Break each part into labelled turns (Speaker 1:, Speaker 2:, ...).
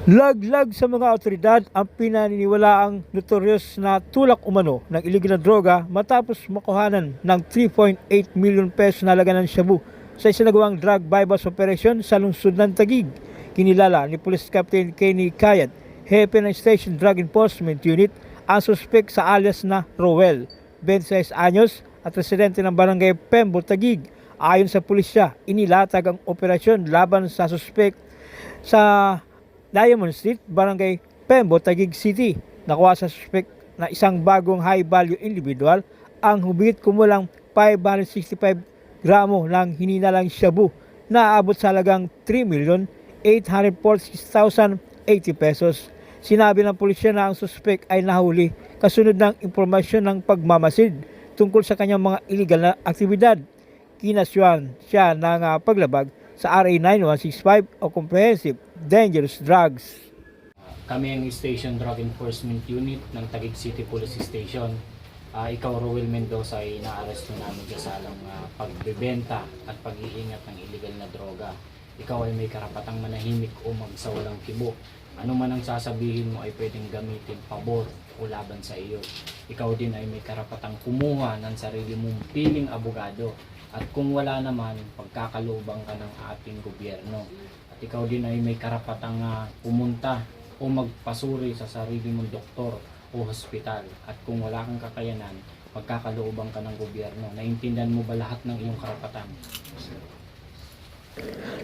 Speaker 1: Laglag sa mga otoridad ang pinaniniwalaang notorious na tulak umano ng iligal na droga matapos makuhanan ng 3.8 million pesos na halaga ng shabu sa isinagawang drug bypass operation sa lungsod ng Taguig. Kinilala ni Police Captain Kenny Kayat, Hepe ng Station Drug Enforcement Unit, ang suspek sa alias na Rowel, 26 anyos at residente ng barangay Pembo, Taguig. Ayon sa pulisya, inilatag ang operasyon laban sa suspek sa Diamond Street, Barangay Pembo, Taguig City. Nakuha sa suspect na isang bagong high-value individual ang humigit kumulang 565 gramo ng hininalang shabu na aabot sa halagang 3,846,080 pesos. Sinabi ng pulisya na ang suspect ay nahuli kasunod ng impormasyon ng pagmamasid tungkol sa kanyang mga illegal na aktibidad. Kinasuhan siya ng paglabag sa RA 9165 o Comprehensive Dangerous Drugs.
Speaker 2: Kami ang Station Drug Enforcement Unit ng Taguig City Police Station. Ikaw, Rowel Mendoza, ay naaresto namin sa salang pagbebenta at pag-iingat ng illegal na droga. Ikaw ay may karapatang manahimik o magsawalang kibo. Ano man ang sasabihin mo ay pwedeng gamitin pabor o laban sa iyo. Ikaw din ay may karapatang kumuha ng sarili mong piling abogado. At kung wala naman, pagkakalubang ka ng ating gobyerno. At ikaw din ay may karapatang pumunta o magpasuri sa sarili mong doktor o hospital. At kung wala kang kakayanan, pagkakalubang ka ng gobyerno. Naintindihan mo ba lahat ng iyong karapatan?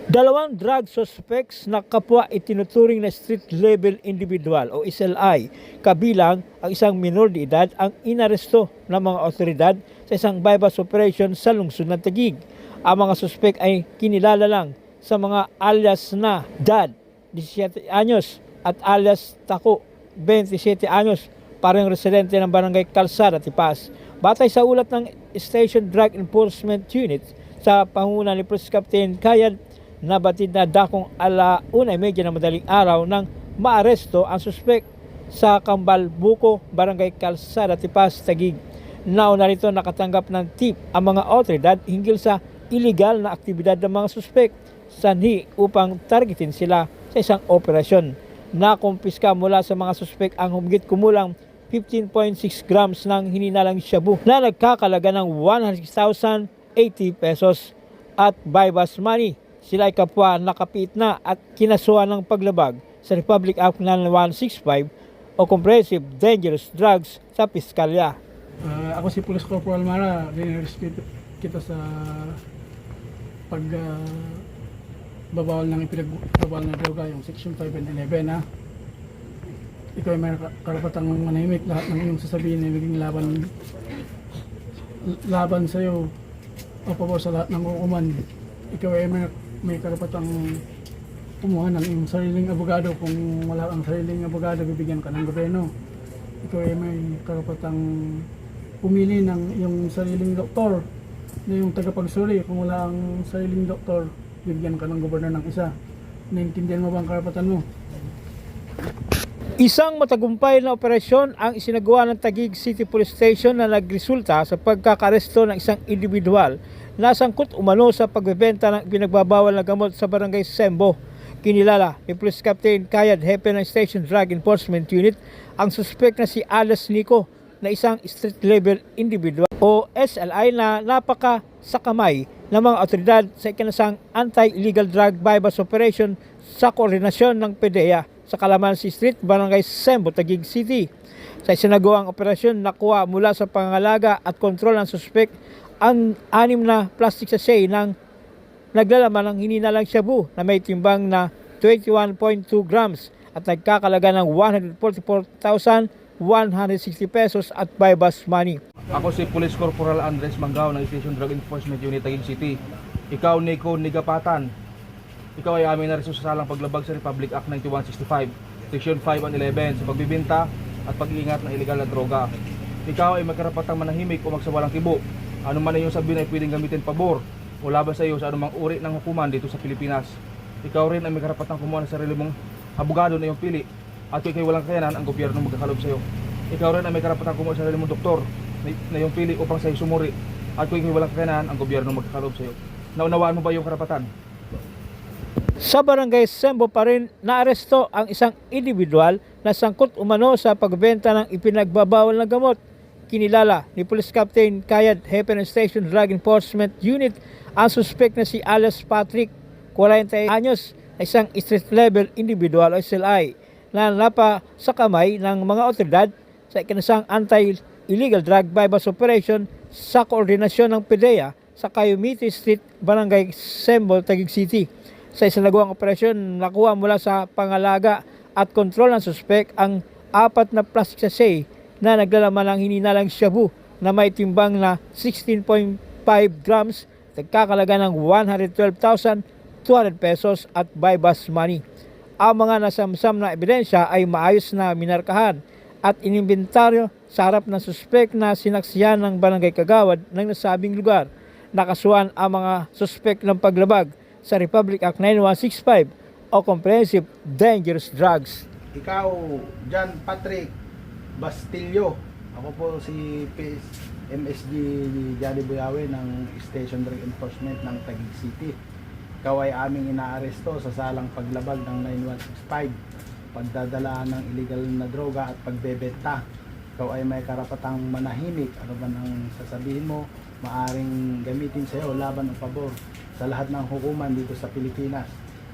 Speaker 1: Dalawang drug suspects na kapwa itinuturing na street level individual o SLI, kabilang ang isang minor de edad, ang inaresto ng mga otoridad sa isang bypass operation sa lungsod ng Taguig. Ang mga suspect ay kinilala lang sa mga alias na Dad, 17 anyos, at alias Tako, 27 anyos, parang residente ng barangay Kalsada, Tipas. Batay sa ulat ng Station Drug Enforcement Unit sa pangunan ni Police Captain Kayad, nabatid na dakong 1:30 ng madaling araw nang maaresto ang suspek sa Kambal Buko, barangay Kalsada, Tipas, Taguig. Nauna nito nakatanggap ng tip ang mga otoridad hinggil sa illegal na aktibidad ng mga suspek sanhi upang targetin sila sa isang operasyon. Nakumpiska mula sa mga suspek ang humigit kumulang 15.6 grams ng hininalang shabu na nagkakalaga ng 106,080 pesos at bypass money. Sila ay kapwa nakapit na at kinasuhan ng paglabag sa Republic Act 9165 o Comprehensive Dangerous Drugs sa Piskalya.
Speaker 3: Ako si Police Corporal Mara, rin-rescue kita sa babawal ng ipinagbabawal na droga, yung Section 5 and 11 ha. Ikaw ay may karapatang manahimik, lahat ng iyong sasabihin ay maging laban sa iyo o pabor sa lahat ng hukuman. Ikaw ay may karapatang kumuha ng iyong sariling abogado. Kung wala kang sariling abogado, bibigyan ka ng gobyerno. Ikaw ay may karapatang pumili ng iyong sariling doktor na yung tagapagsuri. Kung wala ang sariling doktor, bibigyan ka ng gobyerno ng isa. Naintindihan mo ba ang karapatan mo?
Speaker 1: Isang matagumpay na operasyon ang isinagawa ng Taguig City Police Station na nagresulta sa pagkakaresto ng isang individual na sangkot umano sa pagbebenta ng pinagbabawal na gamot sa barangay Sembo. Kinilala ni Police Captain Kayad, Hepe ng Station Drug Enforcement Unit, ang suspect na si Alias Nico na isang street level individual o SLI na napaka sa kamay ng mga otoridad sa ikinasang anti-illegal drug bypass operation sa koordinasyon ng PDEA sa Calamansi Street, Barangay Sembo, Taguig City. Sa isinagawang operasyon, nakuha mula sa pangangalaga at kontrol ng suspect ang 6 na plastic sachet ng naglalaman ng hininalang shabu na may timbang na 21.2 grams at nagkakalaga ng 144,160 pesos at bypass money.
Speaker 4: Ako si Police Corporal Andres Manggao ng Station Drug Enforcement Unit Taguig City. Ikaw, Nico Nigapatan. Ikaw ay amin na reso sa salang paglabag sa Republic Act 9165, Section 5 and 11 sa pagbibinta at pag-iingat ng iligal na droga. Ikaw ay may karapatang manahimik o magsawalang kibo. Ano man ay iyong sabihin ay pwedeng gamitin pabor o laban sa iyo sa anumang uri ng hukuman dito sa Pilipinas. Ikaw rin ay may karapatang kumuha ng sarili mong abogado na iyong pili at kung ikaw walang kakayanan, ang gobyerno magkakalob sa iyo. Ikaw rin ay may karapatang kumuha ng sarili mong doktor na iyong pili upang sa iyo sumuri at kung ikaw walang kakayanan, ang gobyerno magkakalob sa iyo. Naunawaan mo ba iyong karapatan?
Speaker 1: Sa barangay Sembo pa rin naaresto ang isang individual na sangkot umano sa pagbenta ng ipinagbabawal na gamot. Kinilala ni Police Captain Kayad Hepe ng Station Drug Enforcement Unit ang suspect na si Alias Patrick, 40 anyos, na isang street level individual o SLI na napa sa kamay ng mga otoridad sa ikinasang anti-illegal drug bypass operation sa koordinasyon ng PDEA sa Cayumite Street, Barangay Sembo, Taguig City. Sa isinagawang operasyon, nakuha mula sa pangalaga at kontrol ng suspek ang 4 na plastic sachet na naglalaman ng hininalang shabu na may timbang na 16.5 grams, nagkakalaga ng 112,200 pesos at bypass money. Ang mga nasamsam na ebidensya ay maayos na minarkahan at inimbentaryo sa harap ng suspek na sinaksihan ng Barangay Kagawad ng nasabing lugar. Nakasuhan ang mga suspek ng paglabag sa Republic Act 9165 o Comprehensive Dangerous Drugs.
Speaker 5: Ikaw, John Patrick Bastillo. Ako po si MSG Johnny Buyawe ng Station Drug Enforcement ng Taguig City. Ikaw ay aming inaaresto sa salang paglabag ng 9165, pagdadala ng illegal na droga at pagbebenta. Ikaw ay may karapatang manahimik. Ano ba nang sasabihin mo, maaring gamitin sa iyo laban o pabor sa lahat ng hukuman dito sa Pilipinas.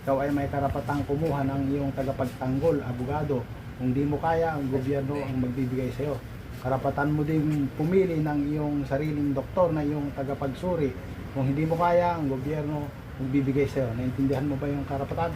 Speaker 5: Ikaw ay may karapatang kumuha ng iyong tagapagtanggol, abogado. Kung di mo kaya, ang gobyerno ang magbibigay sa iyo. Karapatan mo din pumili ng iyong sariling doktor na iyong tagapagsuri. Kung hindi mo kaya, ang gobyerno magbibigay sa iyo. Naintindihan mo ba yung karapatan?